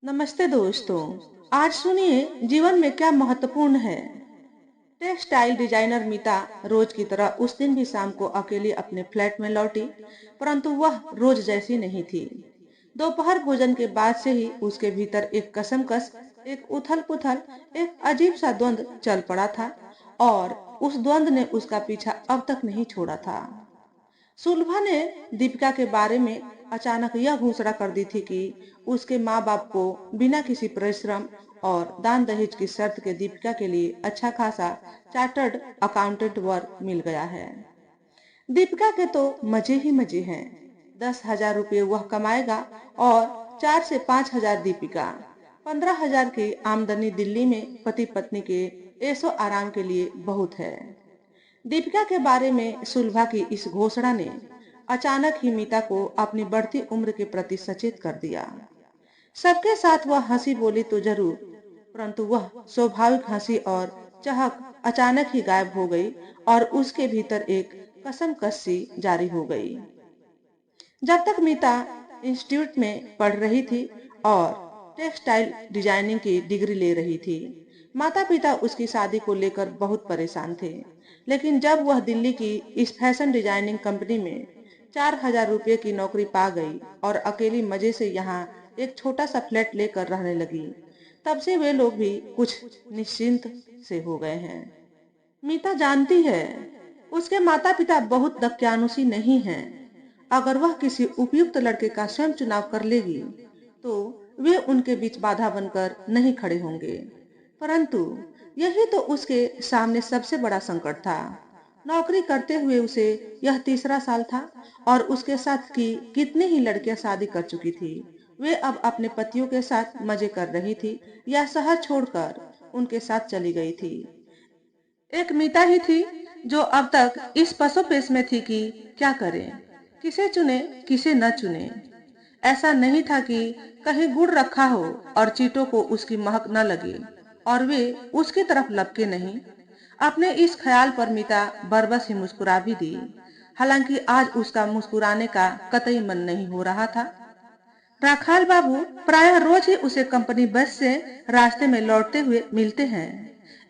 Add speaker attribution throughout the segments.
Speaker 1: नमस्ते दोस्तों। आज सुनिए जीवन में क्या महत्वपूर्ण है। टेक्सटाइल डिजाइनर मीता रोज की तरह उस दिन भी शाम को अकेली अपने फ्लैट में लौटी, परंतु वह रोज जैसी नहीं थी। दोपहर भोजन के बाद से ही उसके भीतर एक कसमकस, एक उथल पुथल, एक अजीब सा द्वंद चल पड़ा था और उस द्वंद ने उसका पीछा अब तक नहीं छोड़ा था। सुलभा ने दीपिका के बारे में अचानक यह घोषणा कर दी थी कि उसके माँ बाप को बिना किसी परिश्रम और दान दहेज की शर्त के दीपिका के लिए अच्छा खासा चार्टर्ड अकाउंटेंट वर्क मिल गया है। दीपिका के तो मजे ही मजे हैं। 10,000 रुपये वह कमाएगा और 4 से 5 हजार दीपिका। 15,000 की आमदनी दिल्ली में पति पत्नी के ऐशो आराम के लिए बहुत है। दीपिका के बारे में सुलभा की इस घोषणा ने अचानक ही मीता को अपनी बढ़ती उम्र के प्रति सचेत कर दिया। सबके साथ वह हंसी बोली तो जरूर, परंतु वह स्वाभाविक हंसी और चहक अचानक ही गायब हो गई और उसके भीतर एक कसम कसी जारी हो गई। जब तक मीता इंस्टीट्यूट में पढ़ रही थी और टेक्सटाइल डिजाइनिंग की डिग्री ले रही थी, माता पिता उसकी शादी को लेकर बहुत परेशान थे। लेकिन जब वह दिल्ली की इस फैशन डिजाइनिंग कंपनी में 4,000 रुपये की नौकरी पा गई और अकेली मजे से यहाँ एक छोटा सा फ्लैट लेकर रहने लगी, तब से वे लोग भी कुछ निश्चिंत से हो गए हैं। मीता जानती है उसके माता पिता बहुत दक्यानुसी नहीं हैं। अगर वह किसी उपयुक्त लड़के का स्वयं चुनाव कर लेगी तो वे उनके बीच बाधा बनकर नहीं खड़े होंगे। परंतु यही तो उसके सामने सबसे बड़ा संकट था। नौकरी करते हुए उसे यह तीसरा साल था और उसके साथ की कितनी ही लड़कियां शादी कर चुकी थी। वे अब अपने पतियों के साथ मजे कर रही थी या शहर छोड़कर उनके साथ चली गई थी। एक मीता ही थी जो अब तक इस पसोपेश में थी कि क्या करे, किसे चुने, किसे न चुने। ऐसा नहीं था कि कहीं गुड़ रखा हो और चींटों को उसकी महक न लगे और वे उसकी तरफ लपके नहीं। अपने इस ख्याल पर मीता बरबस ही मुस्कुरा भी दी। हालांकि आज उसका मुस्कुराने का कतई मन नहीं हो रहा था। राखाल बाबू प्रायः रोज ही उसे कंपनी बस से रास्ते में लौटते हुए मिलते हैं।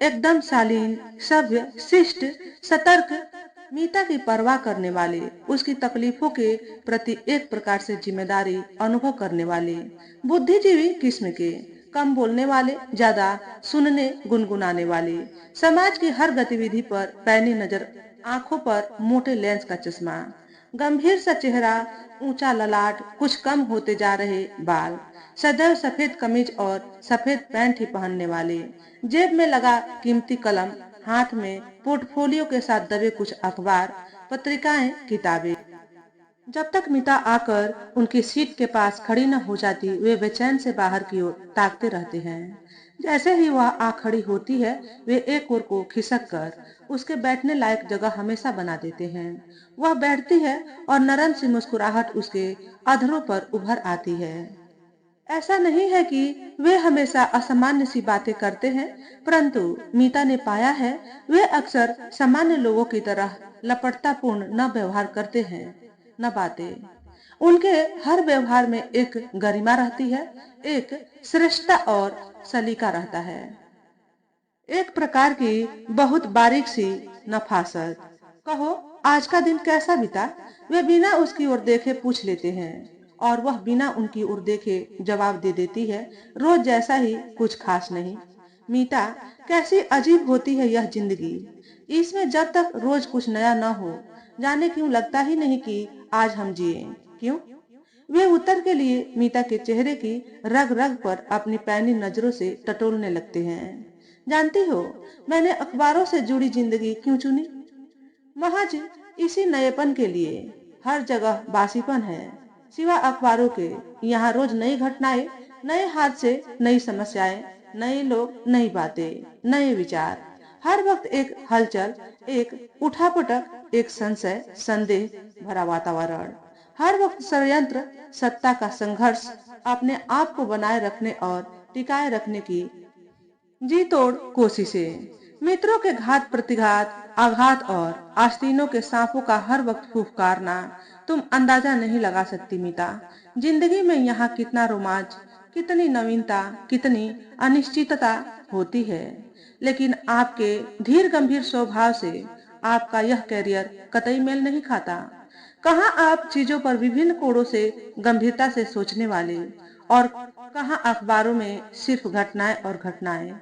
Speaker 1: एकदम शालीन, सभ्य, शिष्ट, सतर्क, मीता की परवाह करने वाले, उसकी तकलीफों के प्रति एक प्रकार से जिम्मेदारी अनुभव करने वाले, बुद्धिजीवी किस्म के, कम बोलने वाले, ज्यादा सुनने गुनगुनाने वाले, समाज की हर गतिविधि पर पैनी नजर, आंखों पर मोटे लेंस का चश्मा, गंभीर सा चेहरा, ऊंचा ललाट, कुछ कम होते जा रहे बाल, सदैव सफेद कमीज और सफेद पैंट ही पहनने वाले, जेब में लगा कीमती कलम, हाथ में पोर्टफोलियो के साथ दबे कुछ अखबार, पत्रिकाएं, किताबें। जब तक मीता आकर उनकी सीट के पास खड़ी न हो जाती, वे बेचैन से बाहर की ओर ताकते रहते हैं। जैसे ही वह आ खड़ी होती है, वे एक ओर को खिसक कर उसके बैठने लायक जगह हमेशा बना देते हैं। वह बैठती है और नरम सी मुस्कुराहट उसके अधरों पर उभर आती है। ऐसा नहीं है कि वे हमेशा असामान्य सी बातें करते हैं, परंतु मीता ने पाया है वे अक्सर सामान्य लोगों की तरह लपटतापूर्ण न व्यवहार करते हैं, न बातें। उनके हर व्यवहार में एक गरिमा रहती है, एक श्रेष्ठता और सलीका रहता है, एक प्रकार की बहुत बारीक सी नफासत। कहो, आज का दिन कैसा बीता? वे बिना उसकी ओर देखे पूछ लेते हैं और वह बिना उनकी ओर देखे जवाब दे देती है, रोज जैसा ही, कुछ खास नहीं। मीता, कैसी अजीब होती है यह जिंदगी। इसमें जब तक रोज कुछ नया न हो, जाने क्यों लगता ही नहीं कि आज हम जिए। क्यों? वे उत्तर के लिए मीता के चेहरे की रग रग पर अपनी पैनी नजरों से टटोलने लगते हैं। जानती हो, मैंने अखबारों से जुड़ी जिंदगी क्यों चुनी? महज इसी नएपन के लिए। हर जगह बासीपन है, सिवा अखबारों के। यहाँ रोज नई घटनाएं, नए हादसे, नई समस्याएं, नए लोग, नई बातें, नए विचार। हर वक्त एक हलचल, एक उठापटक, एक संशय, संदेह भरा वातावरण। हर वक्त षड्यंत्र, सत्ता का संघर्ष, अपने आप को बनाए रखने और टिकाए रखने की जी तोड़ कोशिशें। मित्रों के घात प्रतिघात, आघात और आस्तीनों के सांपों का हर वक्त फुफकारना। तुम अंदाजा नहीं लगा सकती मीता, जिंदगी में यहाँ कितना रोमांच, कितनी नवीनता, कितनी अनिश्चितता होती है। लेकिन आपके धीर गंभीर स्वभाव से आपका यह करियर कतई मेल नहीं खाता। कहाँ आप चीजों पर विभिन्न कोणों से गंभीरता से सोचने वाले, और कहाँ अखबारों में सिर्फ घटनाएं और घटनाएं,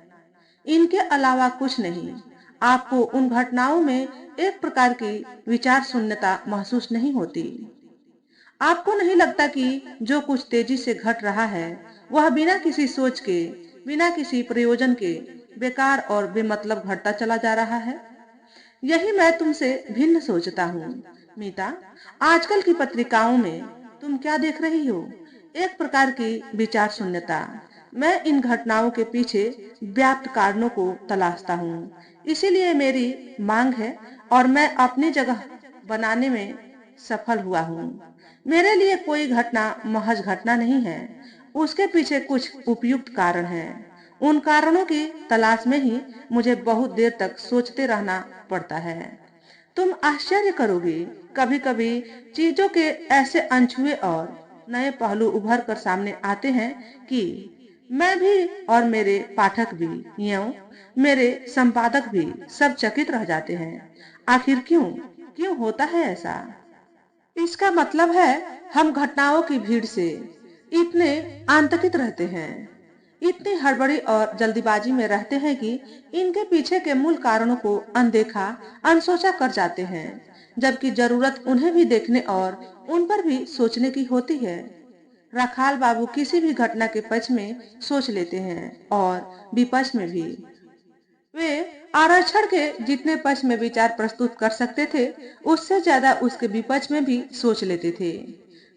Speaker 1: इनके अलावा कुछ नहीं। आपको उन घटनाओं में एक प्रकार की विचार शून्यता महसूस नहीं होती। आपको नहीं लगता कि जो कुछ तेजी से घट रहा है वह बिना किसी सोच के, बिना किसी प्रयोजन के बेकार और बेमतलब घटता चला जा रहा है? यही मैं तुमसे भिन्न सोचता हूँ। मीता, आजकल की पत्रिकाओं में तुम क्या देख रही हो? एक प्रकार की विचार शून्यता। मैं इन घटनाओं के पीछे व्याप्त कारणों को तलाशता हूँ। इसीलिए मेरी मांग है और मैं अपनी जगह बनाने में सफल हुआ हूँ। मेरे लिए कोई घटना महज घटना नहीं है, उसके पीछे कुछ उपयुक्त कारण है। उन कारणों की तलाश में ही मुझे बहुत देर तक सोचते रहना पड़ता है। तुम आश्चर्य करोगे, कभी कभी चीजों के ऐसे अनछुए और नए पहलू उभर कर सामने आते हैं कि मैं भी और मेरे पाठक भी, यूं मेरे संपादक भी सब चकित रह जाते हैं। आखिर क्यों क्यों होता है ऐसा? इसका मतलब है हम घटनाओं की भीड़ से इतने आतंकित रहते हैं, इतनी हड़बड़ी और जल्दीबाजी में रहते हैं कि इनके पीछे के मूल कारणों को अनदेखा, अनसोचा कर जाते हैं, जबकि जरूरत उन्हें भी देखने और उन पर भी सोचने की होती है। राखाल बाबू किसी भी घटना के पक्ष में सोच लेते हैं और विपक्ष में भी। वे आरक्षण के जितने पक्ष में विचार प्रस्तुत कर सकते थे, उससे ज्यादा उसके विपक्ष में भी सोच लेते थे।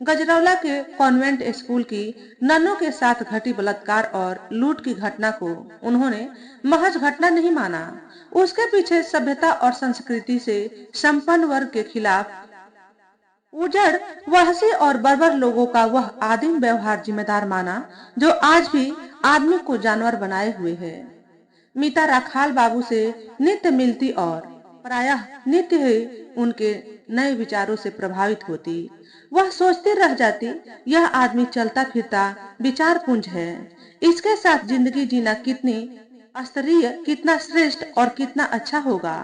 Speaker 1: गजरौला के कॉन्वेंट स्कूल की ननों के साथ घटी बलात्कार और लूट की घटना को उन्होंने महज घटना नहीं माना। उसके पीछे सभ्यता और संस्कृति से संपन्न वर्ग के खिलाफ उजड़, वहशी और बर्बर लोगों का वह आदिम व्यवहार जिम्मेदार माना, जो आज भी आदमी को जानवर बनाए हुए है। मीता राखाल बाबू से नित्य मिलती और प्रायः नित्य ही उनके नए विचारों से प्रभावित होती। वह सोचती रह जाती, यह आदमी चलता फिरता विचार पुंज है। इसके साथ जिंदगी जीना कितनी स्तरीय, कितना श्रेष्ठ और कितना अच्छा होगा।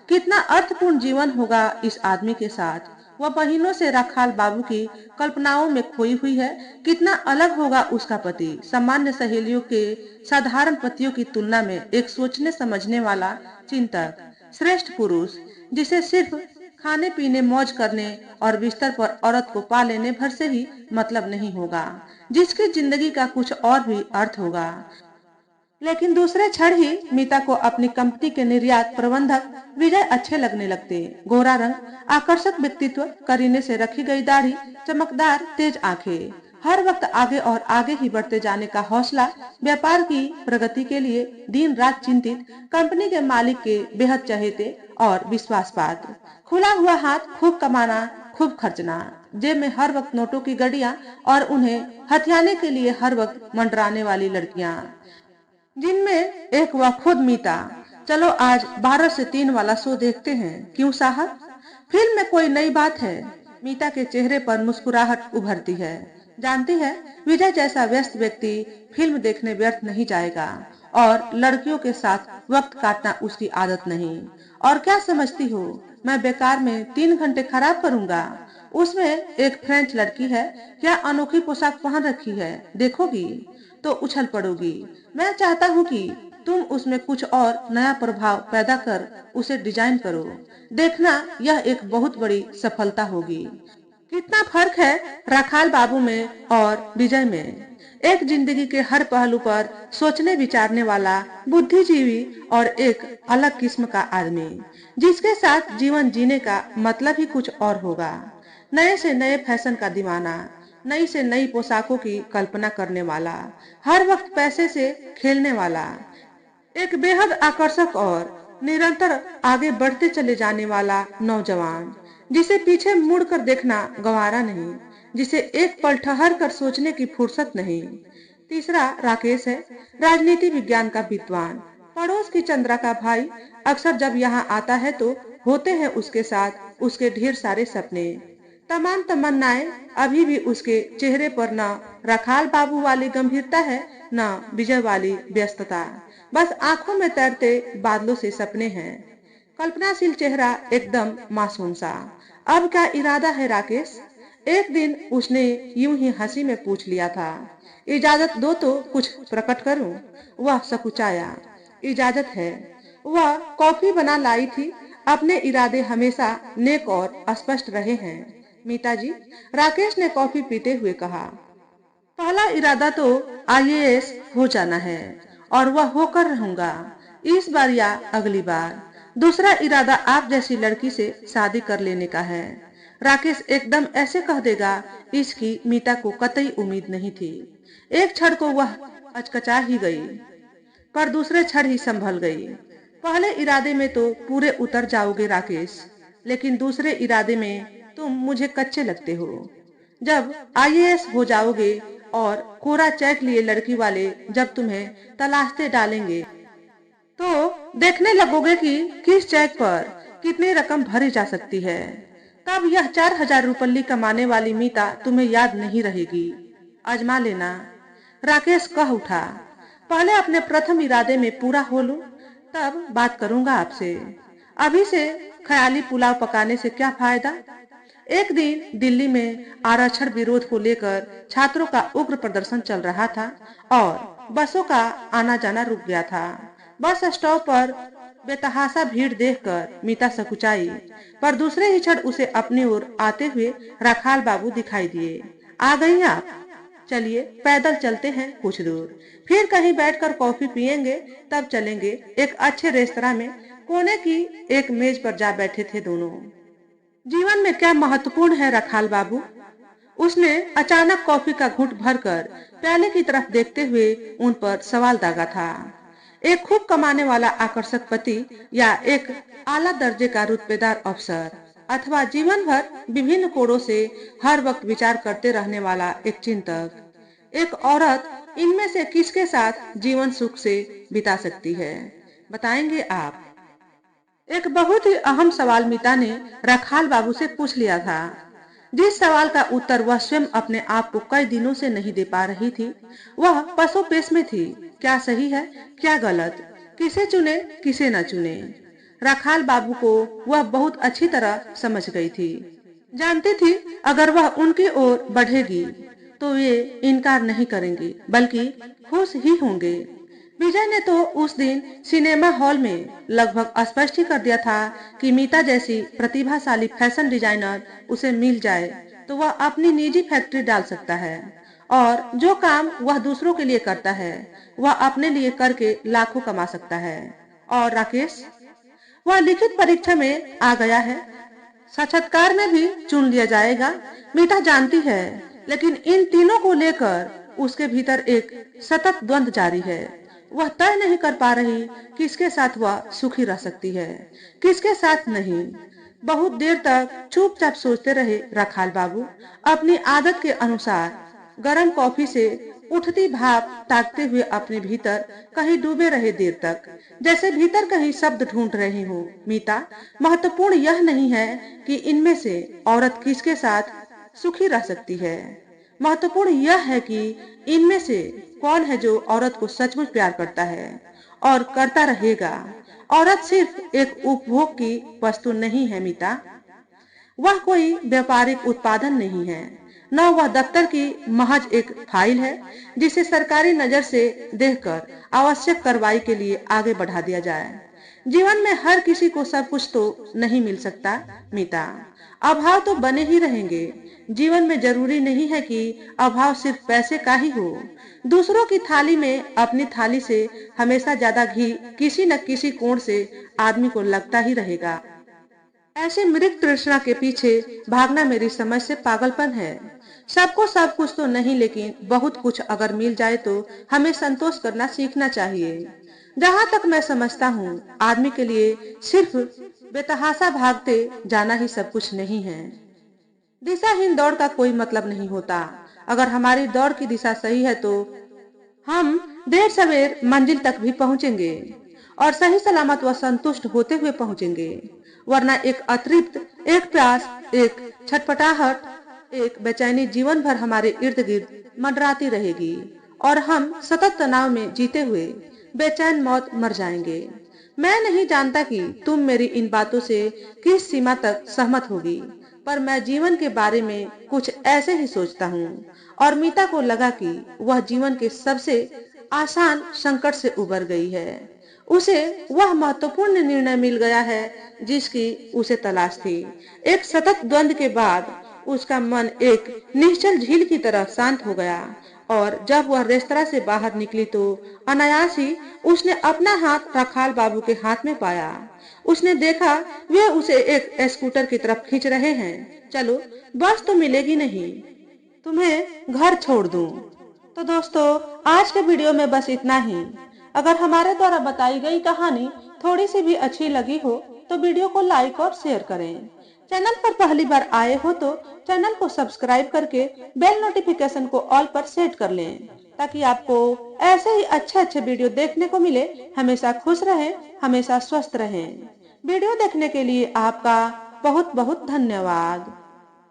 Speaker 1: कितना अर्थपूर्ण जीवन होगा इस आदमी के साथ। वह महीनों से राखाल बाबू की कल्पनाओं में खोई हुई है। कितना अलग होगा उसका पति, सामान्य सहेलियों के साधारण पतियों की तुलना में एक सोचने समझने वाला चिंतक, श्रेष्ठ पुरुष, जिसे सिर्फ खाने पीने, मौज करने और बिस्तर पर औरत को पा लेने भर से ही मतलब नहीं होगा, जिसकी जिंदगी का कुछ और भी अर्थ होगा। लेकिन दूसरे क्षण ही मीता को अपनी कंपनी के निर्यात प्रबंधक विजय अच्छे लगने लगते। गोरा रंग, आकर्षक व्यक्तित्व, करीने से रखी गई दाढ़ी, चमकदार तेज आंखें, हर वक्त आगे और आगे ही बढ़ते जाने का हौसला, व्यापार की प्रगति के लिए दिन रात चिंतित, कंपनी के मालिक के बेहद चहेते और विश्वास पात्र, खुला हुआ हाथ, खूब कमाना, खूब खर्चना, जेब में हर वक्त नोटों की गड्डियां और उन्हें हथियाने के लिए हर वक्त मंडराने वाली लड़कियां, जिनमें एक वह खुद मीता। चलो आज 12 से 3 वाला शो देखते हैं, क्यों साहब? फिल्म में कोई नई बात है? मीता के चेहरे पर मुस्कुराहट उभरती है। जानती है, विजय जैसा व्यस्त व्यक्ति फिल्म देखने व्यर्थ नहीं जाएगा और लड़कियों के साथ वक्त काटना उसकी आदत नहीं। और क्या समझती हो, मैं बेकार में 3 घंटे खराब करूंगा? उसमें एक फ्रेंच लड़की है, क्या अनोखी पोशाक पहन रखी है, देखोगी तो उछल पड़ोगी। मैं चाहता हूँ कि तुम उसमें कुछ और नया प्रभाव पैदा कर उसे डिजाइन करो। देखना, यह एक बहुत बड़ी सफलता होगी। कितना फर्क है राखाल बाबू में और विजय में। एक जिंदगी के हर पहलू पर सोचने विचारने वाला बुद्धिजीवी और एक अलग किस्म का आदमी, जिसके साथ जीवन जीने का मतलब ही कुछ और होगा। नए से नए फैशन का दीवाना, नई से नई पोशाकों की कल्पना करने वाला, हर वक्त पैसे से खेलने वाला, एक बेहद आकर्षक और निरंतर आगे बढ़ते चले जाने वाला नौजवान, जिसे पीछे मुड़कर देखना गवारा नहीं, जिसे एक पल ठहर कर सोचने की फुर्सत नहीं। तीसरा राकेश है, राजनीति विज्ञान का विद्वान, पड़ोस की चंद्रा का भाई। अक्सर जब यहाँ आता है तो होते हैं उसके साथ उसके ढेर सारे सपने, तमाम तमन्नाएं अभी भी उसके चेहरे पर न रखाल बाबू वाली गंभीरता है, न विजय वाली व्यस्तता। बस आंखों में तैरते बादलों से सपने हैं। कल्पनाशील चेहरा एकदम मासूम सा। अब क्या इरादा है राकेश? एक दिन उसने यूं ही हंसी में पूछ लिया था। इजाजत दो तो कुछ प्रकट करूं। वह सकुचाया। इजाजत है। वह कॉफी बना लाई थी। अपने इरादे हमेशा नेक और स्पष्ट रहे हैं मीता जी, राकेश ने कॉफी पीते हुए कहा। पहला इरादा तो आईएएस हो जाना है और वह होकर रहूंगा, इस बार या अगली बार। दूसरा इरादा आप जैसी लड़की से शादी कर लेने का है। राकेश एकदम ऐसे कह देगा, इसकी मीता को कतई उम्मीद नहीं थी। एक क्षण को वह अचकचा ही गई, पर दूसरे क्षण ही संभल गई। पहले इरादे में तो पूरे उतर जाओगे राकेश, लेकिन दूसरे इरादे में तुम मुझे कच्चे लगते हो। जब आईएएस हो जाओगे और कोरा चेक लिए लड़की वाले जब तुम्हें तलाशते डालेंगे, तो देखने लगोगे कि किस चेक पर कितनी रकम भरी जा सकती है। तब यह 4,000 रुपये कमाने वाली मीता तुम्हें याद नहीं रहेगी। आजमा लेना। राकेश कह उठा। पहले अपने प्रथम इरादे में पूरा हो लूं, तब बात करूंगा आपसे। अभी से ख्याली पुलाव पकाने से क्या फायदा। एक दिन दिल्ली में आरक्षण विरोध को लेकर छात्रों का उग्र प्रदर्शन चल रहा था और बसों का आना जाना रुक गया था। बस स्टॉप पर बेतहाशा भीड़ देखकर मीता सकुचाई, पर दूसरे ही क्षण उसे अपनी ओर आते हुए रखाल बाबू दिखाई दिए। आ गई आप? चलिए पैदल चलते हैं कुछ दूर, फिर कहीं बैठकर कॉफी पियेंगे, तब चलेंगे एक अच्छे रेस्तरां में। कोने की एक मेज पर जा बैठे थे दोनों। जीवन में क्या महत्वपूर्ण है रखाल बाबू? उसने अचानक कॉफी का घूंट भरकर प्याले की तरफ देखते हुए उन पर सवाल दागा था। एक खूब कमाने वाला आकर्षक पति, या एक आला दर्जे का रुतबेदार अफसर, अथवा जीवन भर विभिन्न कोणों से हर वक्त विचार करते रहने वाला एक चिंतक। एक औरत इनमें से किसके साथ जीवन सुख से बिता सकती है, बताएंगे आप? एक बहुत ही अहम सवाल मीता ने रखाल बाबू से पूछ लिया था, जिस सवाल का उत्तर वह स्वयं अपने आप को कई दिनों से नहीं दे पा रही थी। वह पसोपेश में थी, क्या सही है क्या गलत, किसे चुने किसे न चुने। रखाल बाबू को वह बहुत अच्छी तरह समझ गई थी। जानती थी अगर वह उनकी ओर बढ़ेगी तो वे इनकार नहीं करेंगे, बल्कि खुश ही होंगे। विजय ने तो उस दिन सिनेमा हॉल में लगभग स्पष्ट ही कर दिया था कि मीता जैसी प्रतिभाशाली फैशन डिजाइनर उसे मिल जाए तो वह अपनी निजी फैक्ट्री डाल सकता है, और जो काम वह दूसरों के लिए करता है वह अपने लिए करके लाखों कमा सकता है। और राकेश, वह लिखित परीक्षा में आ गया है, साक्षात्कार में भी चुन लिया जाएगा, मीता जानती है। लेकिन इन तीनों को लेकर उसके भीतर एक सतत द्वंद्व जारी है। वह तय नहीं कर पा रही किसके साथ वह सुखी रह सकती है, किसके साथ नहीं। बहुत देर तक चुपचाप सोचते रहे रखाल बाबू, अपनी आदत के अनुसार गरम कॉफी से उठती भाप ताकते हुए अपने भीतर कहीं डूबे रहे देर तक, जैसे भीतर कहीं शब्द ढूंढ रहे हो। मीता, महत्वपूर्ण यह नहीं है कि इनमें से औरत किसके साथ सुखी रह सकती है, महत्वपूर्ण यह है कि इनमें से कौन है जो औरत को सचमुच प्यार करता है और करता रहेगा। औरत सिर्फ एक उपभोग की वस्तु नहीं है मीता, वह कोई व्यापारिक उत्पादन नहीं है, न वह दफ्तर की महज एक फाइल है जिसे सरकारी नजर से देखकर आवश्यक कार्रवाई के लिए आगे बढ़ा दिया जाए। जीवन में हर किसी को सब कुछ तो नहीं मिल सकता मीता, अभाव तो बने ही रहेंगे। जीवन में जरूरी नहीं है कि अभाव सिर्फ पैसे का ही हो। दूसरों की थाली में अपनी थाली से हमेशा ज्यादा घी किसी न किसी कोण से आदमी को लगता ही रहेगा। ऐसे मृग तृष्णा के पीछे भागना मेरी समझ से पागलपन है। सबको सब कुछ तो नहीं, लेकिन बहुत कुछ अगर मिल जाए तो हमें संतोष करना सीखना चाहिए। जहाँ तक मैं समझता हूँ, आदमी के लिए सिर्फ बेतहाशा भागते जाना ही सब कुछ नहीं है। दिशाहीन दौड़ का कोई मतलब नहीं होता। अगर हमारी दौड़ की दिशा सही है तो हम देर सवेर मंजिल तक भी पहुंचेंगे, और सही सलामत व संतुष्ट होते हुए पहुंचेंगे। वरना एक अतृप्त एक प्यास, एक छटपटाहट, एक बेचैनी जीवन भर हमारे इर्द गिर्द मंडराती रहेगी और हम सतत तनाव में जीते हुए बेचैन मौत मर जाएंगे। मैं नहीं जानता कि तुम मेरी इन बातों से किस सीमा तक सहमत होगी, पर मैं जीवन के बारे में कुछ ऐसे ही सोचता हूँ। और मीता को लगा कि वह जीवन के सबसे आसान संकट से उबर गई है। उसे वह महत्वपूर्ण निर्णय मिल गया है जिसकी उसे तलाश थी। एक सतत द्वंद के बाद उसका मन एक निश्चल झील की तरह शांत हो गया और जब वह रेस्तरा से बाहर निकली तो अनायास ही उसने अपना हाथ रखाल बाबू के हाथ में पाया। उसने देखा वे उसे एक स्कूटर की तरफ खींच रहे हैं। चलो, बस तो मिलेगी नहीं, तुम्हें घर छोड़ दूं। तो दोस्तों, आज के वीडियो में बस इतना ही। अगर हमारे द्वारा बताई गई कहानी थोड़ी सी भी अच्छी लगी हो तो वीडियो को लाइक और शेयर करें। चैनल पर पहली बार आए हो तो चैनल को सब्सक्राइब करके बेल नोटिफिकेशन को ऑल पर सेट कर लें ताकि आपको ऐसे ही अच्छे अच्छे वीडियो देखने को मिले। हमेशा खुश रहें, हमेशा स्वस्थ रहें। वीडियो देखने के लिए आपका बहुत बहुत धन्यवाद।